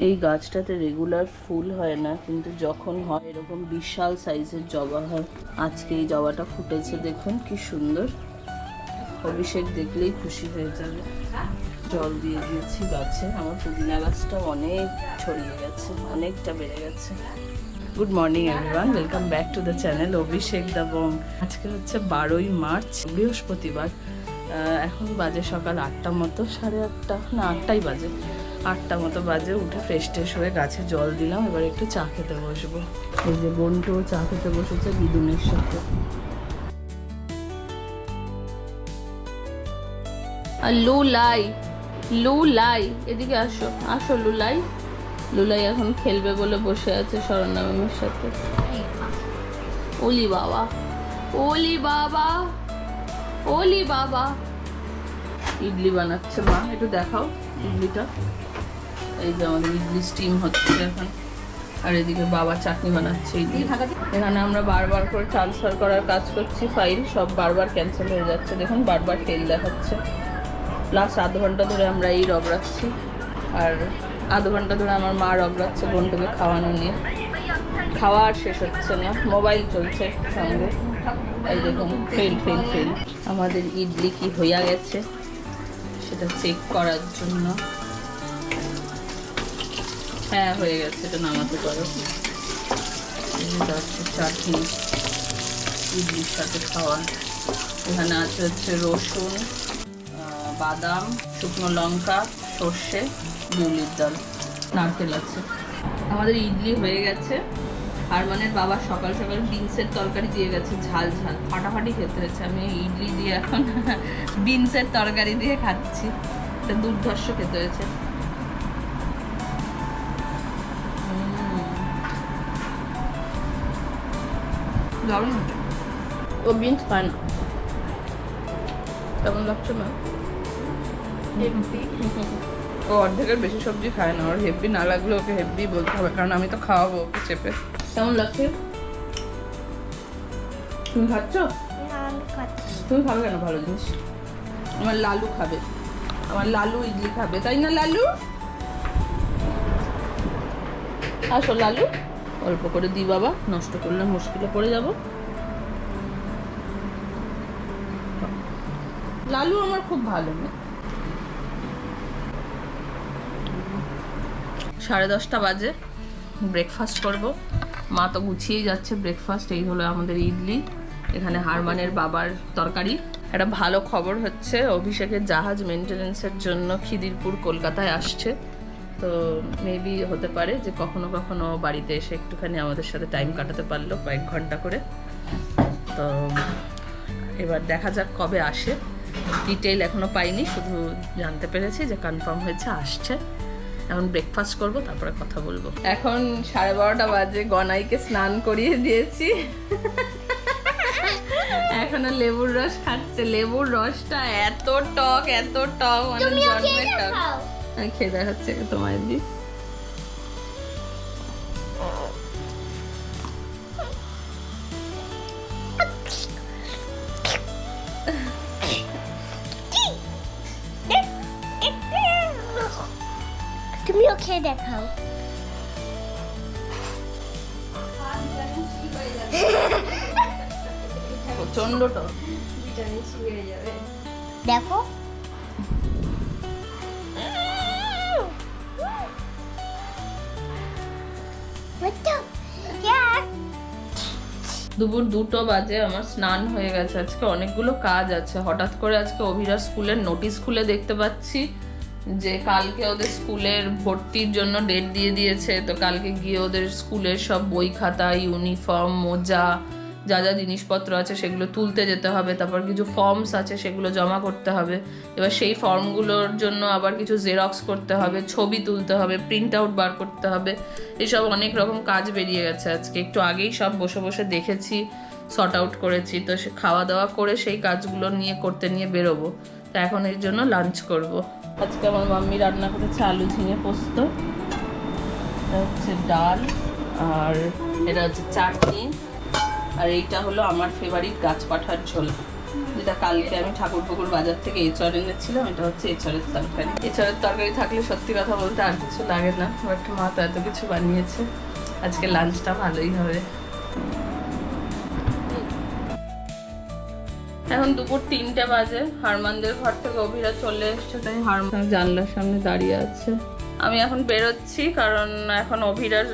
এই গাছটাতে রেগুলার ফুল হয় না, কিন্তু যখন হয় এরকম বিশাল সাইজের জবা হয়। আজকে এই জবাটা ফুটেছে, দেখুন কি সুন্দর। অভিষেক দেখলেই খুশি হয়ে যাবে। জল দিয়ে দিয়েছি গাছে। আমার পুদিনা গাছটা অনেক ছড়িয়ে গেছে, অনেকটা বেড়ে গেছে। Good morning everyone, welcome back to the channel Abhishek da Bong. আজকে হচ্ছে 12ই মার্চ, বৃহস্পতিবার। এখন বাজে সকাল 8টা মতো, 8:30 না 8টাই বাজে, 8টা মতো বাজে। উঠে ফ্রেশ ট্রেশ হয়ে গাছে জল দিলাম। এবার একটু চা খেতে বসবো। এই যে বন্টু চা খেতে বসেছে বিদুনের সাথে। আর লুলাই এদিকে আসো, আসো লুলাই। লুলাই এখন খেলবে বলে বসে আছে শরণ্যা ম্যামের সাথে। ওলি বাবা, ওলি বাবা, ওলি বাবা। ইডলি বানাচ্ছে মা, একটু দেখাও ইডলিটা। এই যে আমাদের ইডলি স্টিম হচ্ছে এখন। আর এদিকে বাবা চাটনি বানাচ্ছে ইডলি। এখানে আমরা বারবার করে ট্রান্সফার করার কাজ করছি, ফাইল সব বারবার ক্যান্সেল হয়ে যাচ্ছে। দেখুন বারবার ফেল দেখাচ্ছে। লাস্ট আধ ঘন্টা ধরে আমরা এই রগড়াচ্ছি, আর আধ ঘন্টা ধরে আমার মা রগড়াচ্ছে বোনটাকে খাওয়ানো নিয়ে। খাওয়া আর শেষ হচ্ছে না, মোবাইল চলছে সঙ্গে। এই দেখুন ফেল ফেল ফেল। আমাদের ইডলি কি হইয়া গেছে সেটা চেক করার জন্য। হ্যাঁ হয়ে গেছে, এটা নামাতে পারো। চাটনি ইডলির সাথে খাওয়ার। এখানে আছে হচ্ছে রসুন, বাদাম, শুকনো লঙ্কা, সর্ষে, বিউলির ডাল, নারকেল আছে। আমাদের ইডলি হয়ে গেছে। হারমানের বাবা সকাল সকাল বিনসের তরকারি দিয়ে গেছে, ঝাল ঝাল ফাটাফাটি খেতে হয়েছে। আমি ইডলি দিয়ে এখন বিনসের তরকারি দিয়ে খাচ্ছি। এটা দুর্ধর্ষ খেতে হয়েছে। দারুণ হচ্ছে। ও বিনস খায় না। কেমন লাগছে না? ও অর্ধেকের বেশি সবজি খায় না। ওর হেভি না লাগলে ওকে হেভি বলতে হবে, কারণ আমি তো খাওয়াবো ওকে চেপে। কেমন লাগছে? তুমি খাচ্ছ? তুমি খাবে কেন ভালো জিনিস? আমার লালু খাবে, আমার লালু ইডলি খাবে, তাই না লালু? আসো লালু, অল্প করে দি বাবা, নষ্ট করলে মুশকিলে পড়ে যাব। লালু আমার খুব ভালো মেয়ে। 10:30 বাজে, ব্রেকফাস্ট করব। মা তো গুছিয়েই যাচ্ছে ব্রেকফাস্ট। এই হলো আমাদের ইডলি, এখানে হারমানের বাবার তরকারি। একটা ভালো খবর হচ্ছে, অভিষেকের জাহাজ মেনটেন্যান্সের জন্য খিদিরপুর কলকাতায় আসছে। তো মেবি হতে পারে যে কখনো কখনো বাড়িতে এসে একটুখানি আমাদের সাথে টাইম কাটাতে পারলো, কয়েক ঘন্টা করে। তো এবার দেখা যাক কবে আসে। ডিটেইল এখনো পাইনি, শুধু জানতে পেরেছি যে কনফার্ম হয়েছে আসছে। এখন ব্রেকফাস্ট করব, তারপরে কথা বলবো। এখন 12:30 বাজে, গনাইকে স্নান করিয়ে দিয়েছি। এখনো লেবুর রস খাচ্ছে। লেবুর রসটা এত টক, এত টক, মানে জন্মের টক। আমি খেয়ে দেখাচ্ছি তোমায় দি। তুমিও খেয়ে দেখাও। প্রচন্ড টক, দেখো দুপুর 2টো বাজে, আমার স্নান হয়ে গেছে। আজকে অনেকগুলো কাজ আছে। হঠাৎ করে আজকে অভিরাজ স্কুলের নোটিশ খুলে দেখতে পাচ্ছি যে কালকে ওদের স্কুলের ভর্তির জন্য ডেট দিয়ে দিয়েছে। তো কালকে গিয়ে ওদের স্কুলের সব বই খাতা, ইউনিফর্ম, মোজা, যা যা জিনিসপত্র আছে সেগুলো তুলতে যেতে হবে। তারপর কিছু ফর্মস আছে সেগুলো জমা করতে হবে। এবার সেই ফর্মগুলোর জন্য আবার কিছু জেরক্স করতে হবে, ছবি তুলতে হবে, প্রিন্ট আউট বার করতে হবে। এসব অনেক রকম কাজ বেরিয়ে গেছে আজকে। একটু আগেই সব বসে বসে দেখেছি, সর্ট আউট করেছি। তো সে খাওয়া দাওয়া করে সেই কাজগুলো নিয়ে বেরোবো। তো এখন এর জন্য লাঞ্চ করব। আজকে আমার মাম্মি রান্না করেছে আলু ঝিঙে পোস্ত, এটা হচ্ছে ডাল, আর এটা হচ্ছে চাটনি, আর এইটা হলো আমার ফেভারিট গাছ পাঠার ঝোল। যেটা কালকে আমি ঠাকুরপুকুর বাজার থেকে এঁচড় এনেছিলাম, এটা হচ্ছে এঁচড়ের তরকারি। এঁচড়ের তরকারি থাকলে সত্যি কথা বলতে আর কিছু লাগে না, বাট মা তো এত কিছু বানিয়েছে, আজকে লাঞ্চটা ভালোই হবে। এখন দুপুর 3টে বাজে, হারমানদের ঘর থেকে অভিরা চলে এসছে, তাই হারমান জানলার সামনে দাঁড়িয়ে আছে। আমি এখন বেরোচ্ছি কারণ এখন অভিরার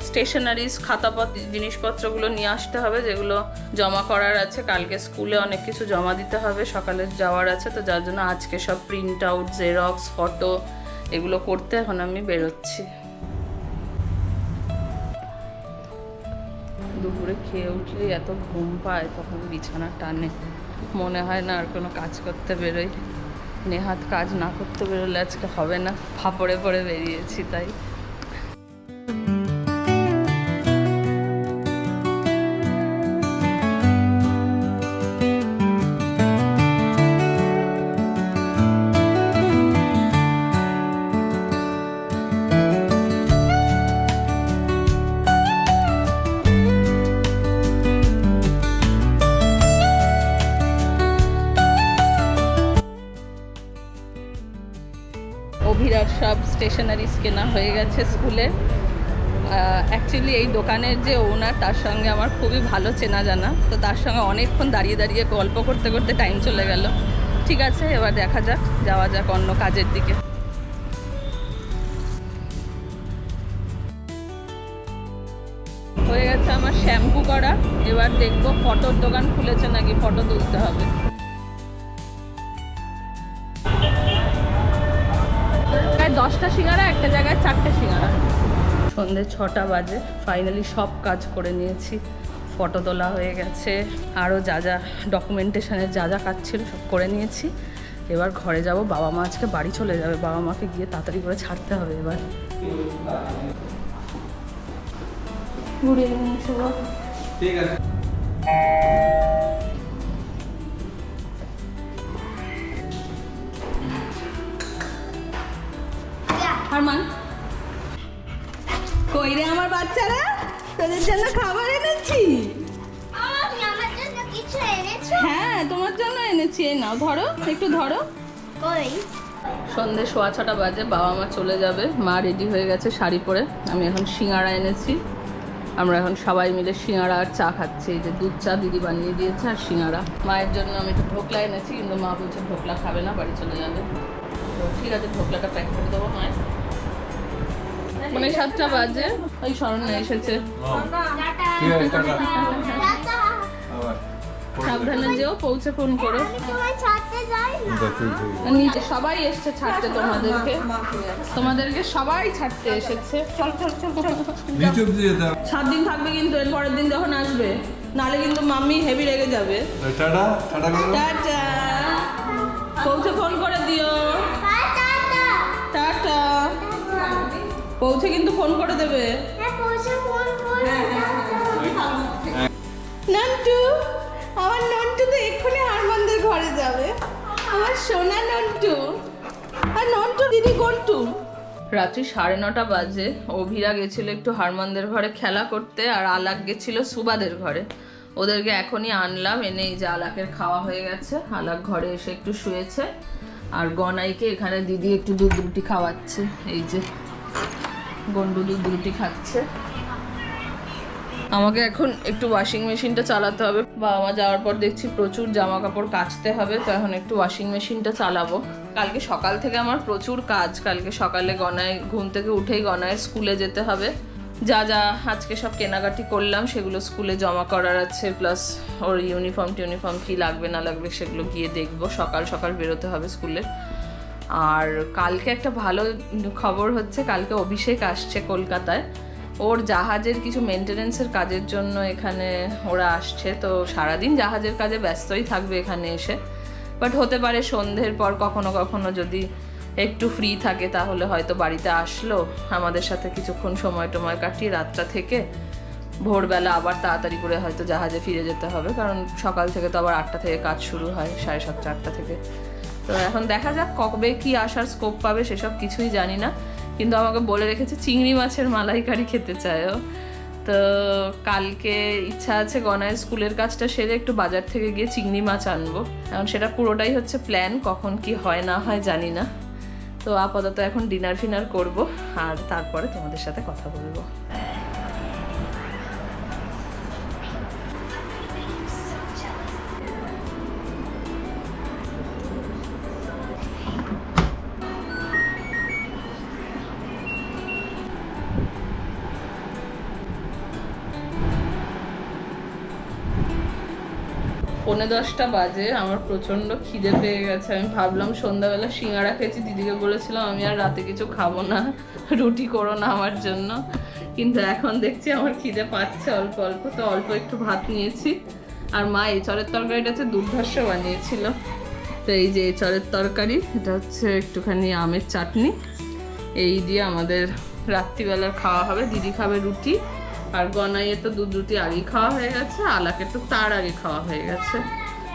স্টেশনারিজ খাতাপত্র জিনিসপত্রগুলো নিয়ে আসতে হবে, যেগুলো জমা করার আছে। কালকে স্কুলে অনেক কিছু জমা দিতে হবে, সকালে যাওয়ার আছে, তো যার জন্য আজকে সব প্রিন্ট আউট, জেরক্স, ফটো এগুলো করতে এখন আমি বেরোচ্ছি। দুপুরে খেয়ে উঠলেই এত ঘুম পায়, তখন বিছানা টানে, মনে হয় না আর কোনো কাজ করতে বেরোই। নেহাত কাজ না করতে বেরোলে আজকে হবে না, ফাপড়ে পড়ে বেরিয়েছি তাই। অভিরার সব স্টেশনারিজ কেনা হয়ে গেছে স্কুলে। অ্যাকচুয়ালি এই দোকানের যে ওনার, তার সঙ্গে আমার খুবই ভালো চেনা জানা, তো তার সঙ্গে অনেকক্ষণ দাঁড়িয়ে দাঁড়িয়ে গল্প করতে করতে টাইম চলে গেল। ঠিক আছে, এবার দেখা যাক, যাওয়া যাক অন্য কাজের দিকে। হয়ে গেছে আমার শ্যাম্পু করা, এবার দেখবো ফটোর দোকান খুলেছে নাকি, ফটো তুলতে হবে। প্রায় 10টা সিঙ্গারা, একটা জায়গায় 4টে সিঙ্গারা। সন্ধ্যে 6টা বাজে, ফাইনালি সব কাজ করে নিয়েছি, ফটো তোলা হয়ে গেছে, আরও যা যা ডকুমেন্টেশনের যা যা কাজ ছিল সব করে নিয়েছি। এবার ঘরে যাব, বাবা মা আজকে বাড়ি চলে যাবে, বাবা মাকে গিয়ে তাড়াতাড়ি করে ছাড়তে হবে। এবার গুড ইভিনিং শুভ। ঠিক আছে। হারমান, কই রে আমার বাচ্চারা, তোদের জন্য খাবার এনেছি। আমি আমার জন্য কিছু এনেছো? হ্যাঁ, তোমার জন্য এনেছি, এই নাও, ধরো একটু ধরো। কই? সন্ধ্যে 6:15 বাজে, বাবা মা চলে যাবে, মা রেডি হয়ে গেছে শাড়ি পরে। আমি এখন সিঙ্গারা এনেছি, আমরা এখন সবাই মিলে সিঙ্গারা আর চা খাচ্ছি। এই যে দুধ চা দিদি বানিয়ে দিয়েছে, আর সিঙ্গারা। মায়ের জন্য আমি একটু ঢোকলা এনেছি, কিন্তু মা বলছে ঢোকলা খাবে না, বাড়ি চলে যাবে। তো ঠিক আছে, ঢোকলাটা প্যাক করে দেবো মায়ের। 7:45 বাজে, ওই শরণ্যা এসেছে। ঠিক আছে, টাটা। টাটা। আবার সাবধানে যেও, পৌঁছে ফোন করো। আমি তোমায় ছাড়তে যাই না। নিচে সবাই এসছে ছাড়তে, তোমাদেরকে সবাই ছাড়তে এসেছে। চল চল চল চল। নিচে দিয়ে দাও। 7 দিন থাকবে কিন্তু, এর পরের দিন যখন আসবে, নালে কিন্তু মাম্মি হেভি রেগে যাবে। টাটা, টাটা করো। টাটা, পৌঁছে ফোন করে দিও। টাটা। টাটা, পৌঁছে কিন্তু ফোন করে দেবে। হ্যাঁ, পৌঁছে ফোন করো। নন্টু, আমার নন্টু তো এক্ষুনি হারমানদের ঘরে যাবে, আমার সোনা নন্টু। আর নন্টু দিদি গন্টু। রাত্রি 9:30 বাজে, অভিরা গেছিল একটু হারমানদের ঘরে খেলা করতে, আর আলাক গেছিল সুবাদের ঘরে। ওদেরকে এখনই আনলাম, এনে এই যে আলাকের খাওয়া হয়ে গেছে, আলাক ঘরে এসে একটু শুয়েছে, আর গনাইকে এখানে দিদি একটু দুধ রুটি খাওয়াচ্ছে। এই যে গন্ডু দুধ রুটি খাচ্ছে। আমাকে এখন একটু ওয়াশিং মেশিনটা চালাতে হবে, বাবা মা যাওয়ার পর দেখছি প্রচুর জামা কাপড় কাচতে হবে, তো এখন একটু ওয়াশিং মেশিনটা চালাবো। কালকে সকাল থেকে আমার প্রচুর কাজ, কালকে সকালে গনায় ঘুম থেকে উঠেই গনায় স্কুলে যেতে হবে। যা যা আজকে সব কেনাকাটি করলাম সেগুলো স্কুলে জমা করার আছে, প্লাস ওর ইউনিফর্ম কী লাগবে না লাগবে সেগুলো গিয়ে দেখবো। সকাল সকাল বেরোতে হবে স্কুলে। আর কালকে একটা ভালো খবর হচ্ছে, কালকে অভিষেক আসছে কলকাতায়, ওর জাহাজের কিছু মেনটেনেন্সের কাজের জন্য এখানে ওরা আসছে, তো সারাদিন জাহাজের কাজে ব্যস্তই থাকবে এখানে এসে। বাট হতে পারে সন্ধ্যের পর কখনো কখনো যদি একটু ফ্রি থাকে তাহলে হয়তো বাড়িতে আসলো, আমাদের সাথে কিছুক্ষণ সময় কাটিয়ে রাতটা থেকে ভোরবেলা আবার তাড়াতাড়ি করে হয়তো জাহাজে ফিরে যেতে হবে, কারণ সকাল থেকে তো আবার 8টা থেকে কাজ শুরু হয়, 7:30 8টা থেকে। তো এখন দেখা যাক কবে কি আসার স্কোপ পাবে, সেসব কিছুই জানি না, কিন্তু আমাকে বলে রেখেছে চিংড়ি মাছের মালাইকারি খেতে চায় ও। তো কালকে ইচ্ছা আছে গনায় স্কুলের কাজটা সেরে একটু বাজার থেকে গিয়ে চিংড়ি মাছ আনবো। এখন সেটা পুরোটাই হচ্ছে প্ল্যান, কখন কি হয় না হয় জানি না। তো আপাতত এখন ডিনার ফিনার করব আর তারপরে তোমাদের সাথে কথা বলবো। পৌনে 10টা বাজে, আমার প্রচণ্ড খিদে পেয়ে গেছে। আমি ভাবলাম সন্ধ্যাবেলা সিঙ্গারা খেয়েছি, দিদিকে বলেছিলাম আমি আর রাতে কিছু খাবো না, রুটি করো না আমার জন্য। কিন্তু এখন দেখছি আমার খিদে পাচ্ছে অল্প অল্প, তো অল্প একটু ভাত নিয়েছি। আর মা এঁচড়ের তরকারিটা হচ্ছে দুর্ধর্ষ বানিয়েছিল। তো এই যে এঁচড়ের তরকারি, এটা হচ্ছে একটুখানি আমের চাটনি, এই দিয়ে আমাদের রাত্রিবেলার খাওয়া হবে। দিদি খাবে রুটি, আর গনাইয়ে তো দুধ রুটি আগেই খাওয়া হয়ে গেছে, আলাকে তো তার আগে খাওয়া হয়ে গেছে।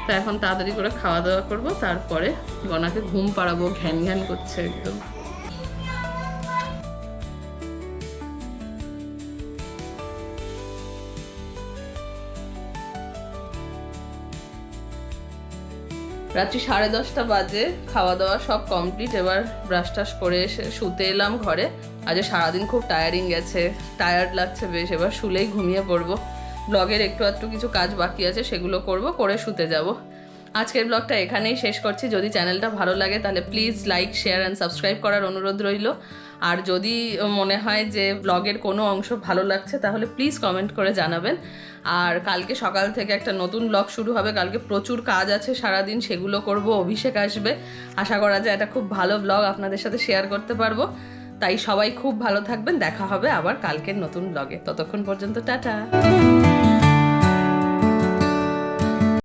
তো এখন তাড়াতাড়ি করে খাওয়া দাওয়া করবো, তারপরে গনাকে ঘুম পাড়াবো, ঘ্যান ঘ্যান করছে একদম। রাত্রি 10:30 বাজে, খাওয়া দাওয়া সব কমপ্লিট। এবার ব্রাশ টাশ করে এসে শুতে এলাম ঘরে। আজ সারাদিন খুব টায়ারিং গেছে, টায়ার্ড লাগছে বেশ। এবার শুলেই ঘুমিয়ে পড়বো। ব্লগের একটু আধটু কিছু কাজ বাকি আছে, সেগুলো করব, করে শুতে যাব। আজকের ব্লগটা এখানেই শেষ করছি। যদি চ্যানেলটা ভালো লাগে তাহলে please like, share and subscribe করার অনুরোধ রইল। আর যদি মনে হয় যে ব্লগের কোনো অংশ ভালো লাগছে তাহলে প্লিজ কমেন্ট করে জানাবেন। আর কালকে সকাল থেকে একটা নতুন ব্লগ শুরু হবে। কালকে প্রচুর কাজ আছে সারাদিন, সেগুলো করব। অভিষেক আসবে, আশা করা যায় এটা খুব ভালো ব্লগ আপনাদের সাথে শেয়ার করতে পারবো। তাই সবাই খুব ভালো থাকবেন, দেখা হবে আবার কালকের নতুন ব্লগে। ততক্ষণ পর্যন্ত টাটা।